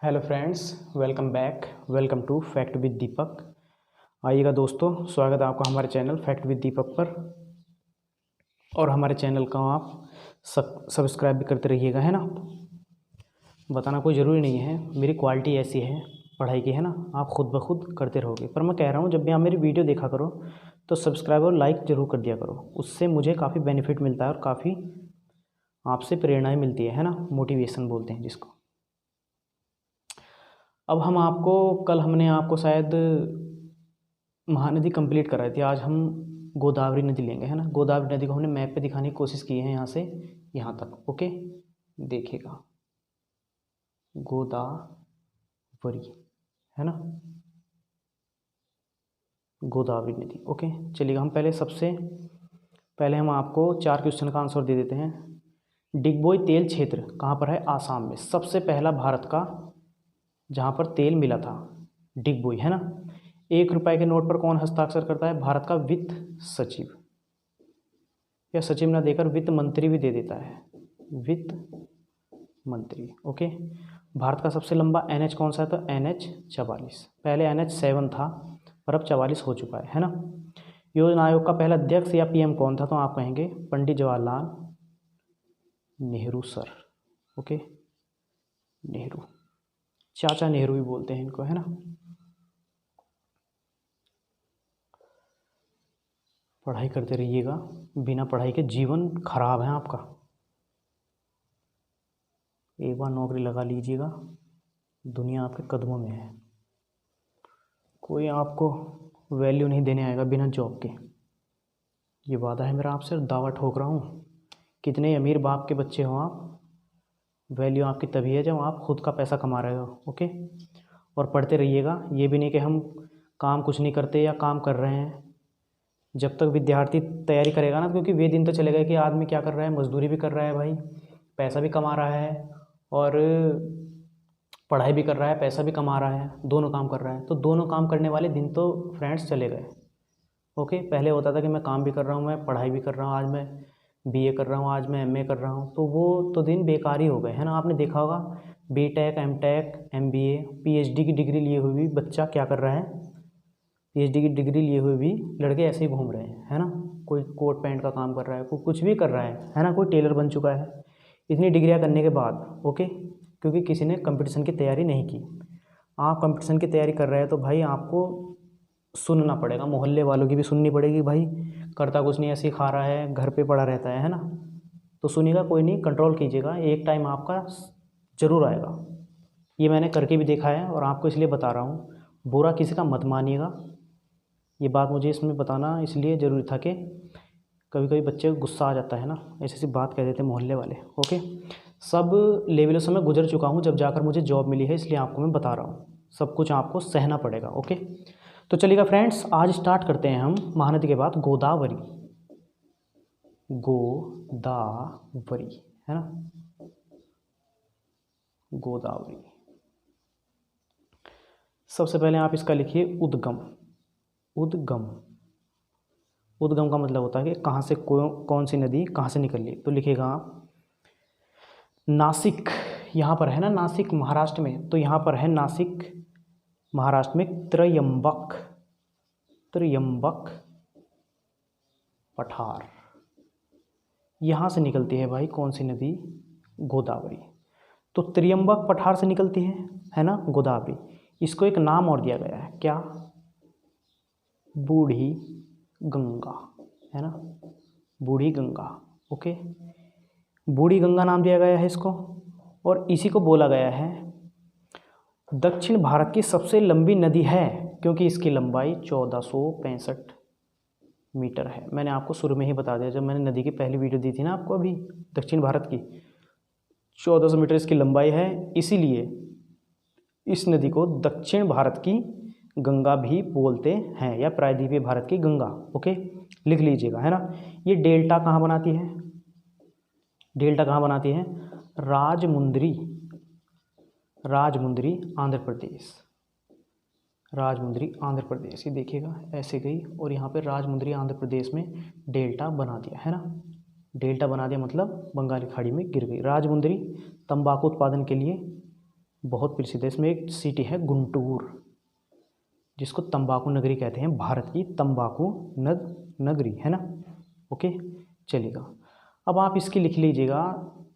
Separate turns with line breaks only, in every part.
Hello friends, welcome back. Welcome to fact with Deepak. आइएगा दोस्तों, स्वागत है आपका हमारे चैनल फैक्ट विद दीपक पर। और हमारे चैनल का आप सब्सक्राइब भी करते रहिएगा, है ना। बताना कोई ज़रूरी नहीं है, मेरी क्वालिटी ऐसी है पढ़ाई की, है ना। आप खुद ब खुद करते रहोगे। पर मैं कह रहा हूँ, जब भी आप मेरी वीडियो देखा करो तो सब्सक्राइब और लाइक ज़रूर कर दिया करो। उससे मुझे काफ़ी बेनिफिट मिलता है और काफ़ी आपसे प्रेरणाएँ मिलती है ना। मोटिवेशन बोलते हैं जिसको। अब हमने आपको शायद महानदी कंप्लीट कराई थी। आज हम गोदावरी नदी लेंगे, है ना। गोदावरी नदी को हमने मैप पे दिखाने की कोशिश की है, यहाँ से यहाँ तक। ओके, देखिएगा गोदावरी, है ना, गोदावरी नदी। ओके, चलिएगा। हम सबसे पहले हम आपको 4 क्वेश्चन का आंसर दे देते हैं। डिगबोई तेल क्षेत्र कहाँ पर है? आसाम में। सबसे पहला भारत का जहाँ पर तेल मिला था, डिगबोई, है ना। 1 रुपए के नोट पर कौन हस्ताक्षर करता है? भारत का वित्त सचिव, या सचिव ना देकर वित्त मंत्री भी दे देता है, वित्त मंत्री। ओके, भारत का सबसे लंबा NH कौन सा है? तो NH 44। पहले NH 7 था, पर अब 44 हो चुका है ना। योजना आयोग का पहला अध्यक्ष या PM कौन था? तो आप कहेंगे पंडित जवाहरलाल नेहरू सर। ओके, नेहरू, चाचा नेहरू भी बोलते हैं इनको, है ना। पढ़ाई करते रहिएगा, बिना पढ़ाई के जीवन खराब है आपका। एक बार नौकरी लगा लीजिएगा, दुनिया आपके कदमों में है। कोई आपको वैल्यू नहीं देने आएगा बिना जॉब के। ये वादा है मेरा आपसे, दावा ठोक रहा हूँ। कितने अमीर बाप के बच्चे हो आप, वैल्यू आपकी तभी है जब आप खुद का पैसा कमा रहे हो। ओके, और पढ़ते रहिएगा। ये भी नहीं कि हम काम कुछ नहीं करते या काम कर रहे हैं। जब तक विद्यार्थी तैयारी करेगा ना, क्योंकि वे दिन तो चले गए कि आदमी क्या कर रहा है, मजदूरी भी कर रहा है भाई, पैसा भी कमा रहा है और पढ़ाई भी कर रहा है, पैसा भी कमा रहा है, दोनों काम कर रहा है। तो दोनों काम करने वाले दिन तो फ्रेंड्स चले गए। ओके, पहले होता था कि मैं काम भी कर रहा हूँ, मैं पढ़ाई भी कर रहा हूँ, आज मैं BA कर रहा हूँ, आज मैं MA कर रहा हूँ, तो वो तो दिन बेकार ही हो गए, है ना। आपने देखा होगा BTech, MTech, MBA, PhD की डिग्री लिए हुए भी बच्चा क्या कर रहा है? PhD की डिग्री लिए हुए भी लड़के ऐसे ही घूम रहे हैं, है ना। कोई कोट पैंट का काम कर रहा है, कोई कुछ भी कर रहा है ना। कोई टेलर बन चुका है इतनी डिग्रियां करने के बाद। ओके, क्योंकि किसी ने कंपटीशन की तैयारी नहीं की। आप कंपटीशन की तैयारी कर रहे हैं तो भाई आपको सुनना पड़ेगा, मोहल्ले वालों की भी सुननी पड़ेगी। भाई करता कुछ नहीं, ऐसे ही खा रहा है, घर पे पड़ा रहता है ना। तो सुनिएगा, कोई नहीं, कंट्रोल कीजिएगा, एक टाइम आपका ज़रूर आएगा। ये मैंने करके भी देखा है और आपको इसलिए बता रहा हूँ। बुरा किसी का मत मानिएगा। ये बात मुझे इसमें बताना इसलिए ज़रूरी था कि कभी कभी बच्चे को गुस्सा आ जाता है ना, ऐसी ऐसी बात कह देते हैं मोहल्ले वाले। ओके, सब लेवलों से मैं गुजर चुका हूँ जब जाकर मुझे जॉब मिली है, इसलिए आपको मैं बता रहा हूँ। सब कुछ आपको सहना पड़ेगा। ओके, तो चलिएगा फ्रेंड्स, आज स्टार्ट करते हैं हम महानदी के बाद गोदावरी। गोदावरी, है ना, गोदावरी। सबसे पहले आप इसका लिखिए उद्गम। उद्गम, उद्गम का मतलब होता है कि कहाँ से कौन सी नदी कहाँ से निकल ली। तो लिखिएगा आप नासिक, यहाँ पर है ना नासिक महाराष्ट्र में, तो यहाँ पर है नासिक महाराष्ट्र में त्रयंबक, त्रयंबक पठार, यहाँ से निकलती है भाई कौन सी नदी? गोदावरी। तो त्रयंबक पठार से निकलती है ना गोदावरी। इसको एक नाम और दिया गया है, क्या? बूढ़ी गंगा, है ना, बूढ़ी गंगा। ओके, बूढ़ी गंगा नाम दिया गया है इसको, और इसी को बोला गया है दक्षिण भारत की सबसे लंबी नदी है, क्योंकि इसकी लंबाई 1465 मीटर है। मैंने आपको शुरू में ही बता दिया जब मैंने नदी की पहली वीडियो दी थी ना आपको, अभी दक्षिण भारत की 1400 मीटर इसकी लंबाई है। इसीलिए इस नदी को दक्षिण भारत की गंगा भी बोलते हैं, या प्रायद्वीपीय भारत की गंगा। ओके, लिख लीजिएगा, है ना। ये डेल्टा कहाँ बनाती है? डेल्टा कहाँ बनाती है? राजमुंद्री, राजमुंद्री आंध्र प्रदेश, राजमुंद्री आंध्र प्रदेश। ये देखिएगा ऐसे गई और यहाँ पे राजमुंद्री आंध्र प्रदेश में डेल्टा बना दिया, है ना। डेल्टा बना दिया मतलब बंगाली खाड़ी में गिर गई। राजमुंद्री तंबाकू उत्पादन के लिए बहुत प्रसिद्ध है। इसमें एक सिटी है गुंटूर, जिसको तंबाकू नगरी कहते हैं, भारत की तंबाकू नगरी है ना। ओके, चलेगा। अब आप इसकी लिख लीजिएगा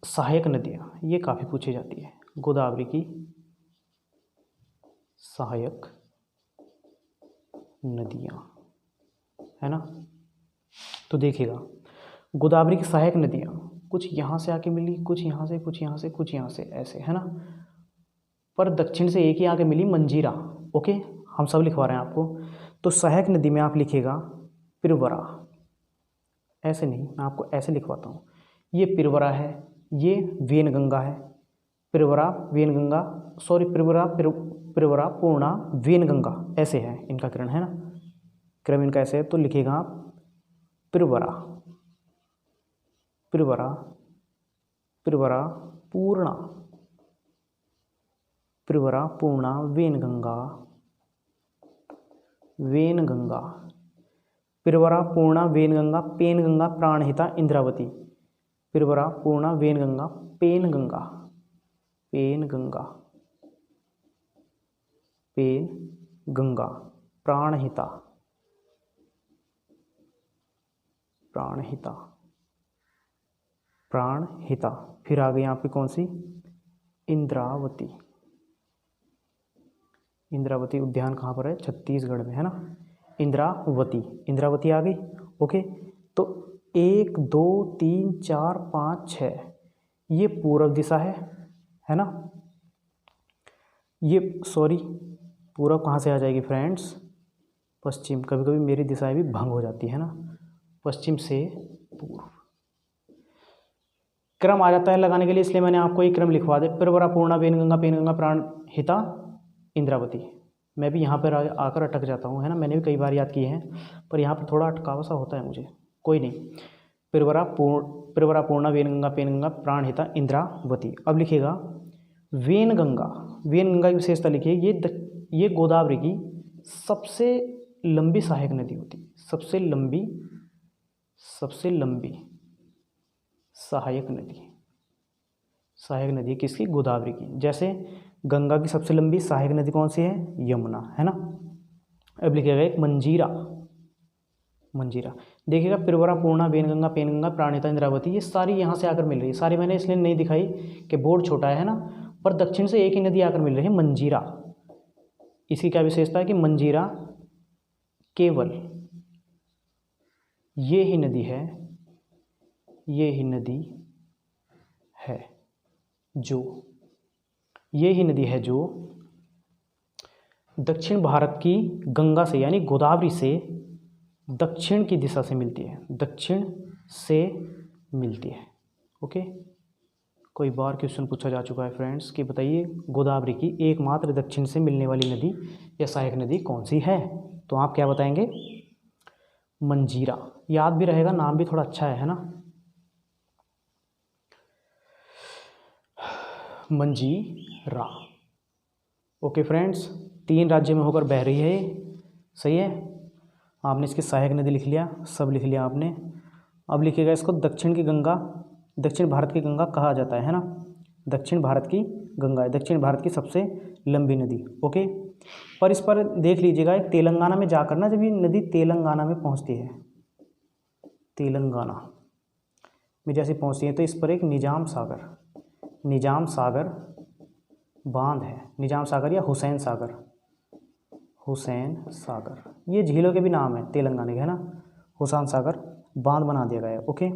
सहायक नदियाँ, ये काफ़ी पूछी जाती है। गोदावरी की सहायक नदियाँ, है ना। तो देखिएगा गोदावरी की सहायक नदियाँ कुछ यहाँ से आके मिली, कुछ यहाँ से, कुछ यहाँ से, कुछ यहाँ से, ऐसे, है ना। पर दक्षिण से एक ही आके मिली, मंजीरा। ओके, हम सब लिखवा रहे हैं आपको। तो सहायक नदी में आप लिखिएगा पिरवरा, ऐसे नहीं, मैं आपको ऐसे लिखवाता हूँ। ये पिरवरा है, ये वेनगंगा है। पिरवरा वेनगंगा, सॉरी पिरवरा पूर्णा वेनगंगा, ऐसे है इनका क्रम, है ना। क्रम इनका ऐसे है। तो लिखिएगा आप पिरवरा, पिरवरा, पिरवरा पूर्णा, पिरवरा पूर्णा वेनगंगा, वेनगंगा, पिरवरा पूर्णा वेनगंगा, पेनगंगा प्राणहिता इंद्रावती। पिरवरा पूर्णा वेनगंगा, पेनगंगा, पेनगंगा, पेनगंगा प्राणहिता, प्राणहिता, प्राणहिता। फिर आ गई आपकी कौन सी, इंद्रावती। इंद्रावती उद्यान कहाँ पर है, छत्तीसगढ़ में, है ना। इंद्रावती, इंद्रावती आ गई। ओके, तो 1 2 3 4 5 6 ये पूर्व दिशा है ना। ये सॉरी पूर्व कहाँ से आ जाएगी फ्रेंड्स, पश्चिम। कभी कभी मेरी दिशाएं भी भंग हो जाती है ना, पश्चिम से पूर्व। क्रम आ जाता है लगाने के लिए, इसलिए मैंने आपको ये क्रम लिखवा दे। पिरवरा पूर्णा वेनगंगा, पेनगंगा प्राणहिता इंद्रावती। मैं भी यहाँ पर आकर अटक जाता हूँ, है ना। मैंने भी कई बार याद किए हैं, पर यहाँ पर थोड़ा अटकावा सा होता है मुझे, कोई नहीं। पिरवरा पूर्णा वेनगंगा, पेनगंगा प्राणहिता इंद्रावती। अब लिखिएगा वेनगंगा, वेनगंगा की विशेषता लिखिए, ये गोदावरी की सबसे लंबी सहायक नदी होती है, सबसे लंबी सहायक नदी। सहायक नदी किसकी, गोदावरी की। जैसे गंगा की सबसे लंबी सहायक नदी कौन सी है, यमुना, है ना। अब लिखिएगा एक मंजीरा, मंजीरा। देखिएगा पिरवरा पूर्णा वेनगंगा, पेनगंगा प्राणहिता इंद्रावती, ये सारी यहाँ से आकर मिल रही है। सारी मैंने इसलिए नहीं दिखाई कि बोर्ड छोटा है ना, पर दक्षिण से एक ही नदी आकर मिल रही है, मंजीरा। इसकी क्या विशेषता है कि मंजीरा केवल ये ही नदी है, ये ही नदी है जो, ये ही नदी है जो दक्षिण भारत की गंगा से यानी गोदावरी से दक्षिण की दिशा से मिलती है, दक्षिण से मिलती है। ओके, कोई बार क्वेश्चन पूछा जा चुका है फ्रेंड्स कि बताइए गोदावरी की एकमात्र दक्षिण से मिलने वाली नदी या सहायक नदी कौन सी है, तो आप क्या बताएंगे, मंजीरा। याद भी रहेगा, नाम भी थोड़ा अच्छा है ना, मंजीरा। ओके फ्रेंड्स, 3 राज्य में होकर बह रही है ये, सही है। आपने इसकी सहायक नदी लिख लिया, सब लिख लिया आपने। अब लिखिएगा इसको दक्षिण की गंगा, दक्षिण भारत की गंगा कहा जाता है ना। दक्षिण भारत की गंगा है, दक्षिण भारत की सबसे लंबी नदी। ओके, पर इस पर देख लीजिएगा एक तेलंगाना में जाकर ना, जब ये नदी तेलंगाना में पहुंचती है, तेलंगाना में जैसे पहुंचती है, तो इस पर एक निजाम सागर बांध है। निजाम सागर या हुसैन सागर, हुसैन सागर, ये झीलों के भी नाम है तेलंगाना के, है ना। हुसैन सागर बांध बना दिया गया है। ओके,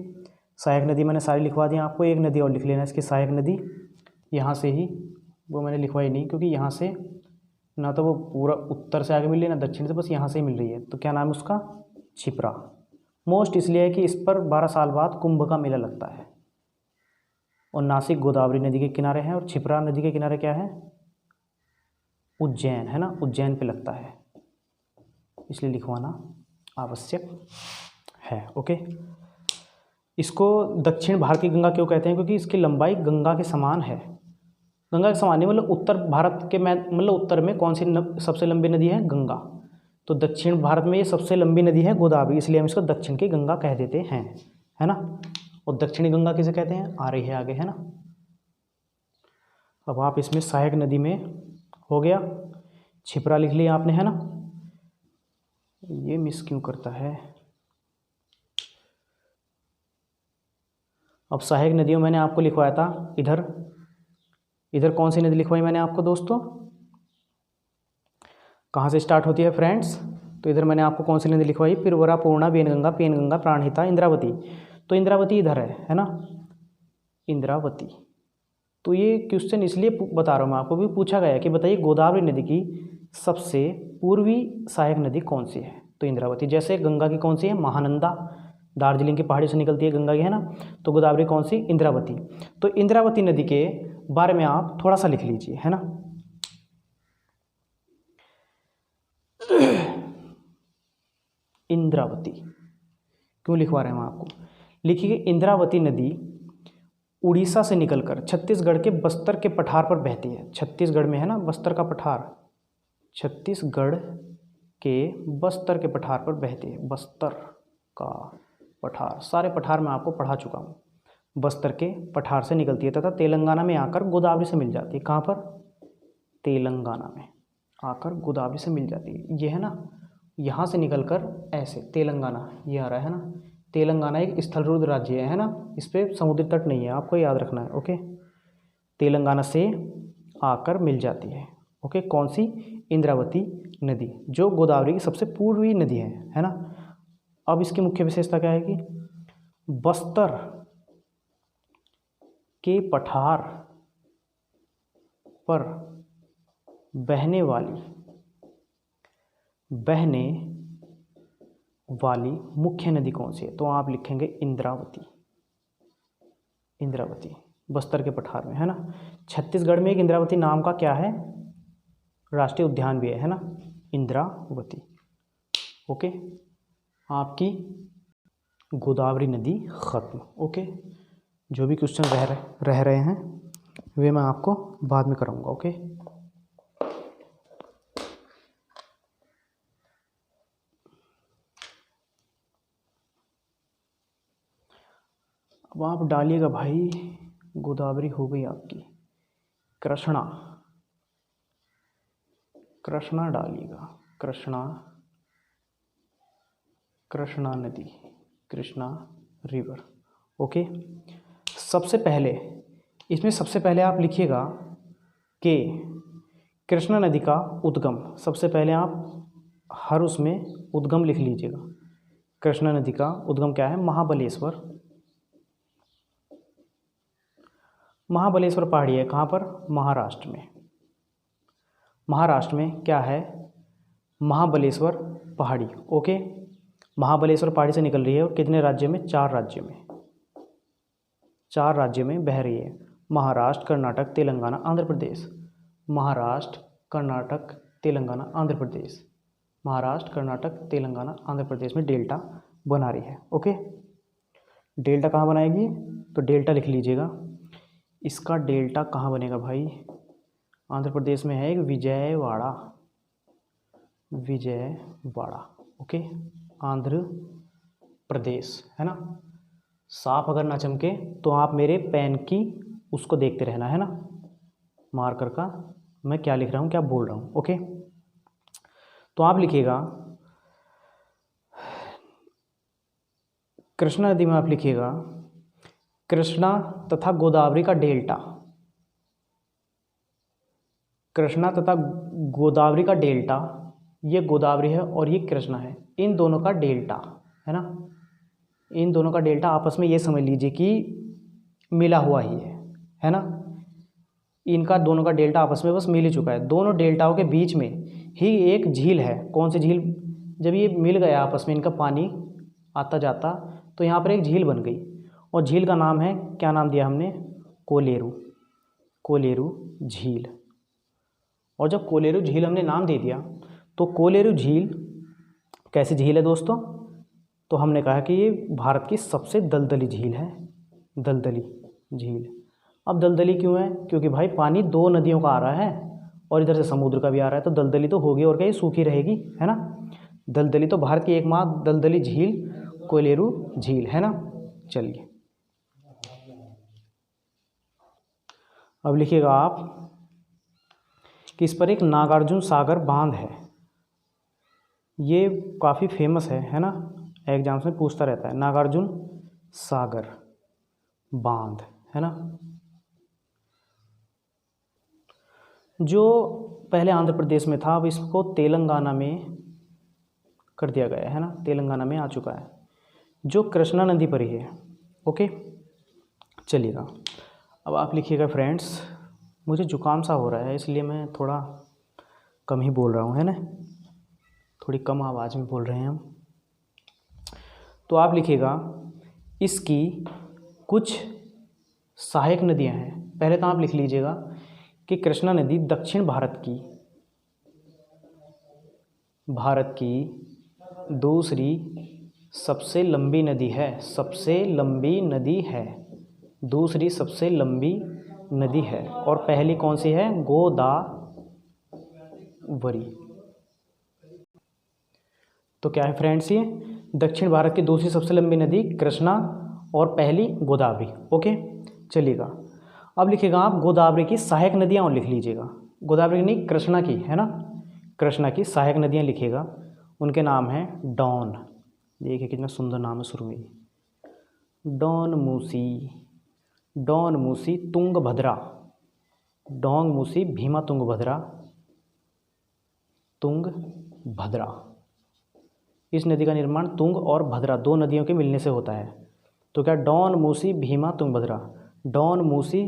सहायक नदी मैंने सारी लिखवा दी आपको। एक नदी और लिख लेना इसकी सहायक नदी, यहाँ से ही, वो मैंने लिखवाई नहीं क्योंकि यहाँ से ना तो वो पूरा उत्तर से आगे मिल रही है ना दक्षिण से, बस यहाँ से ही मिल रही है। तो क्या नाम है उसका, छिपरा। मोस्ट इसलिए है कि इस पर 12 साल बाद कुंभ का मेला लगता है, और नासिक गोदावरी नदी के किनारे है, और छिपरा नदी के किनारे क्या है, उज्जैन, है ना। उज्जैन पे लगता है, इसलिए लिखवाना आवश्यक है। ओके, इसको दक्षिण भारत की गंगा क्यों कहते हैं, क्योंकि इसकी लंबाई गंगा के समान है। गंगा के समान नहीं, मतलब उत्तर भारत के, मतलब उत्तर में कौन सी सबसे लंबी नदी है, गंगा। तो दक्षिण भारत में ये सबसे लंबी नदी है गोदावरी, इसलिए हम इसको दक्षिण की गंगा कह देते हैं, है ना। और दक्षिणी गंगा किसे कहते हैं, आ रही है आगे, है ना। अब आप इसमें सहायक नदी में हो गया, छिपरा लिख लिया आपने, है ना। ये मिस क्यों करता है। अब सहायक नदियों मैंने आपको लिखवाया था, इधर इधर कौन सी नदी लिखवाई मैंने आपको दोस्तों, कहाँ से स्टार्ट होती है फ्रेंड्स। तो इधर मैंने आपको कौन सी नदी लिखवाई, पिरवरा, पूर्णा, वेनगंगा, पेनगंगा, प्राणहिता, इंद्रावती। तो इंद्रावती इधर है ना, इंद्रावती। तो ये क्वेश्चन इसलिए बता रहा हूँ मैं आपको, भी पूछा गया कि बताइए गोदावरी नदी की सबसे पूर्वी सहायक नदी कौन सी है। तो इंद्रावती। जैसे गंगा की कौन सी है, महानंदा, दार्जिलिंग की पहाड़ी से निकलती है गंगा की, है ना। तो गोदावरी कौन सी, इंद्रावती। तो इंद्रावती नदी के बारे में आप थोड़ा सा लिख लीजिए, है ना। इंद्रावती क्यों लिखवा रहे हैं हम आपको, लिखिए इंद्रावती नदी उड़ीसा से निकलकर छत्तीसगढ़ के बस्तर के पठार पर बहती है। छत्तीसगढ़ में है ना बस्तर का पठार, छत्तीसगढ़ के बस्तर के पठार पर बहती है। बस्तर का पठार, सारे पठार मैं आपको पढ़ा चुका हूँ। बस्तर के पठार से निकलती है तथा तेलंगाना में आकर गोदावरी से मिल जाती है। कहाँ पर, तेलंगाना में आकर गोदावरी से मिल जाती है। ये है ना, यहाँ से निकलकर ऐसे तेलंगाना ये आ रहा है ना। तेलंगाना एक स्थलरूढ़ राज्य है ना, इस पर समुद्री तट नहीं है, आपको याद रखना है। ओके, तेलंगाना से आकर मिल जाती है। ओके, कौन सी, इंद्रावती नदी, जो गोदावरी की सबसे पूर्वी नदी है ना। अब इसकी मुख्य विशेषता क्या है कि बस्तर के पठार पर बहने वाली मुख्य नदी कौन सी है। तो आप लिखेंगे इंद्रावती। इंद्रावती बस्तर के पठार में, है ना। छत्तीसगढ़ में एक इंद्रावती नाम का क्या है, राष्ट्रीय उद्यान भी है ना, इंद्रावती। ओके, आपकी गोदावरी नदी खत्म। ओके, जो भी क्वेश्चन रह रहे हैं वे मैं आपको बाद में कराऊंगा। ओके, अब आप डालिएगा भाई, गोदावरी हो गई आपकी। कृष्णा, कृष्णा डालिएगा, कृष्णा नदी, कृष्णा रिवर। ओके, सबसे पहले आप लिखिएगा कि कृष्णा नदी का उद्गम, सबसे पहले आप हर उसमें उद्गम लिख लीजिएगा। कृष्णा नदी का उद्गम क्या है, महाबलेश्वर। महाबलेश्वर पहाड़ी है कहाँ पर, महाराष्ट्र में। महाराष्ट्र में क्या है, महाबलेश्वर पहाड़ी। ओके, महाबलेश्वर पहाड़ी से निकल रही है और कितने राज्य में, 4 राज्य में, 4 राज्य में बह रही है। महाराष्ट्र, कर्नाटक, तेलंगाना, आंध्र प्रदेश। महाराष्ट्र, कर्नाटक, तेलंगाना, आंध्र प्रदेश। महाराष्ट्र, कर्नाटक, तेलंगाना, आंध्र प्रदेश में डेल्टा बना रही है। ओके, डेल्टा कहाँ बनाएगी, तो डेल्टा लिख लीजिएगा। इसका डेल्टा कहाँ बनेगा भाई, आंध्र प्रदेश में है एक विजयवाड़ा, विजयवाड़ा। ओके, आंध्र प्रदेश, है ना। साफ अगर ना चमके तो आप मेरे पेन की उसको देखते रहना, है ना, मार्कर का मैं क्या लिख रहा हूँ, क्या बोल रहा हूँ। ओके, तो आप लिखिएगा कृष्णा नदी में, आप लिखिएगा कृष्णा तथा गोदावरी का डेल्टा, कृष्णा तथा गोदावरी का डेल्टा, ये गोदावरी है और ये कृष्णा है, इन दोनों का डेल्टा, है ना, इन दोनों का डेल्टा आपस में ये समझ लीजिए कि मिला हुआ ही है ना। इनका दोनों का डेल्टा आपस में बस मिल ही चुका है। दोनों डेल्टाओं के बीच में ही एक झील है। कौन सी झील, जब ये मिल गया आपस में, इनका पानी आता जाता तो यहाँ पर एक झील बन गई और झील का नाम है, क्या नाम दिया हमने, कोलेरू, कोलेरू झील। और जब कोलेरू झील हमने नाम दे दिया तो कोलेरू झील कैसी झील है दोस्तों, तो हमने कहा कि ये भारत की सबसे दलदली झील है, दलदली झील। अब दलदली क्यों है, क्योंकि भाई पानी 2 नदियों का आ रहा है और इधर से समुद्र का भी आ रहा है, तो दलदली तो होगी और क्या, ये सूखी रहेगी, है ना। दलदली तो भारत की एकमात्र दलदली झील कोलेरू झील है ना। चलिए अब लिखिएगा आप कि इस पर एक नागार्जुन सागर बांध है। ये काफ़ी फेमस है ना, एग्जाम्स में पूछता रहता है, नागार्जुन सागर बांध, है ना, जो पहले आंध्र प्रदेश में था, अब इसको तेलंगाना में कर दिया गया है ना, तेलंगाना में आ चुका है, जो कृष्णा नदी पर ही है। ओके, चलिएगा अब आप लिखिएगा फ्रेंड्स, मुझे जुकाम सा हो रहा है इसलिए मैं थोड़ा कम ही बोल रहा हूँ, है ना, थोड़ी कम आवाज़ में बोल रहे हैं हम। तो आप लिखिएगा इसकी कुछ सहायक नदियाँ हैं। पहले तो आप लिख लीजिएगा कि कृष्णा नदी दक्षिण भारत की दूसरी सबसे लंबी नदी है, दूसरी सबसे लंबी नदी है। और पहली कौन सी है? गोदावरी। तो क्या है फ्रेंड्स, ये दक्षिण भारत की दूसरी सबसे लंबी नदी कृष्णा और पहली गोदावरी। ओके, चलिएगा अब लिखिएगा आप गोदावरी की सहायक नदियाँ और लिख लीजिएगा। गोदावरी नहीं, कृष्णा की, है ना, कृष्णा की सहायक नदियाँ लिखिएगा। उनके नाम हैं डॉन, देखिए कितना सुंदर नाम है शुरू में, डॉन मूसी, तुंगभद्रा, डॉन मूसी, भीमा, तुंगभद्रा। इस नदी का निर्माण तुंग और भद्रा दो नदियों के मिलने से होता है। तो क्या डॉन मूसी भीमा तुंगभद्रा, डॉन मूसी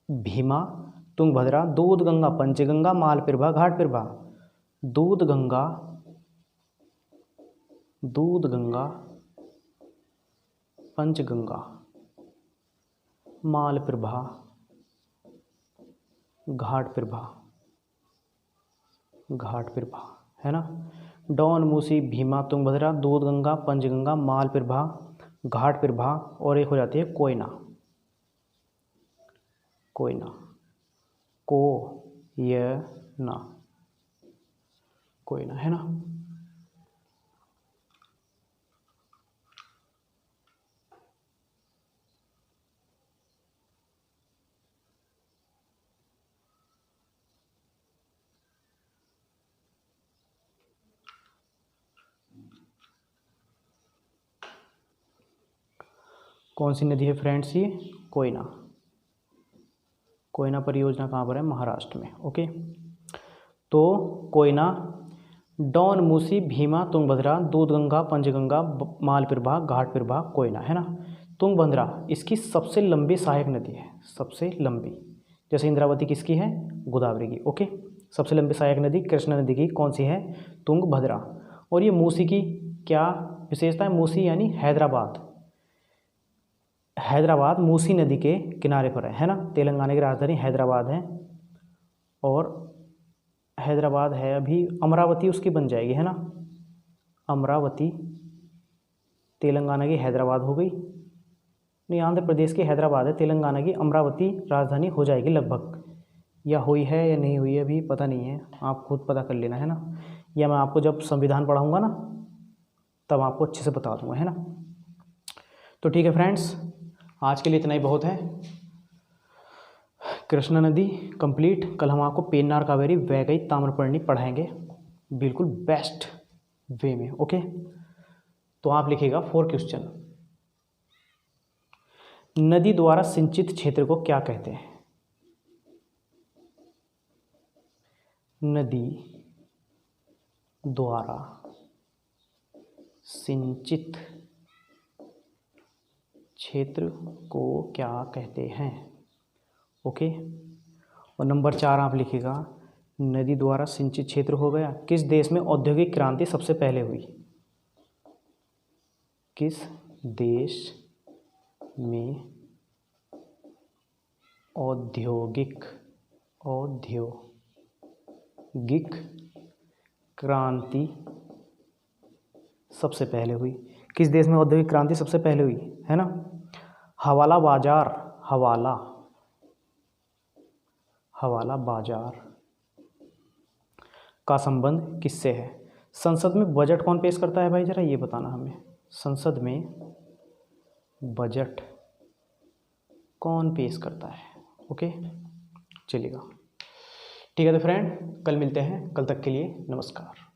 भीमा तुंगभद्रा, दूध गंगा पंचगंगा मालप्रभा घाटप्रभा, दूध गंगा पंचगंगा मालप्रभा घाटप्रभा, है ना, डॉन मूसी भीमा तुंगभद्रा, दूध गंगा पंचगंगा मालप्रभा घाटप्रभा, और एक हो जाती है कोयना, कोयना, है ना। कौन सी नदी है फ्रेंड्स ये? कोयना परियोजना कहाँ पर है? महाराष्ट्र में। ओके, तो कोयना, डॉन मूसी भीमा तुंगभद्रा, दूध गंगा पंचगंगा मालप्रभा घाटप्रभा, कोयना, है ना। तुंगभद्रा इसकी सबसे लंबी सहायक नदी है, सबसे लंबी, जैसे इंद्रावती किसकी है? गोदावरी की। ओके, सबसे लंबी सहायक नदी कृष्णा नदी की कौन सी है? तुंगभद्रा। और ये मूसी की क्या विशेषता है? मूसी यानी हैदराबाद मूसी नदी के किनारे पर है ना। तेलंगाना की राजधानी हैदराबाद है, और हैदराबाद है अभी, अमरावती उसकी बन जाएगी, है ना, अमरावती तेलंगाना की हैदराबाद हो गई, नहीं आंध्र प्रदेश की हैदराबाद है, तेलंगाना की अमरावती राजधानी हो जाएगी लगभग, या हुई है या नहीं हुई है अभी पता नहीं है, आप खुद पता कर लेना, है ना, या मैं आपको जब संविधान पढ़ाऊँगा ना तब आपको अच्छे से बता दूँगा, है ना। तो ठीक है फ्रेंड्स, आज के लिए इतना ही बहुत है। कृष्णा नदी कंप्लीट। कल हम आपको पेन्नार कावेरी वैगई ताम्रपर्णी पढ़ाएंगे बिल्कुल बेस्ट वे में। ओके, तो आप लिखिएगा 4 क्वेश्चन, नदी द्वारा सिंचित क्षेत्र को क्या कहते हैं? नदी द्वारा सिंचित क्षेत्र को क्या कहते हैं? ओके, और नंबर 4 आप लिखिएगा, नदी द्वारा सिंचित क्षेत्र हो गया। किस देश में औद्योगिक क्रांति सबसे पहले हुई? किस देश में औद्योगिक क्रांति सबसे पहले हुई? किस देश में औद्योगिक क्रांति सबसे पहले हुई, है ना। हवाला बाजार का संबंध किससे है? संसद में बजट कौन पेश करता है भाई, जरा ये बताना हमें। संसद में बजट कौन पेश करता है? ओके। चलेगा। ठीक है तो फ्रेंड, कल मिलते हैं। कल तक के लिए नमस्कार।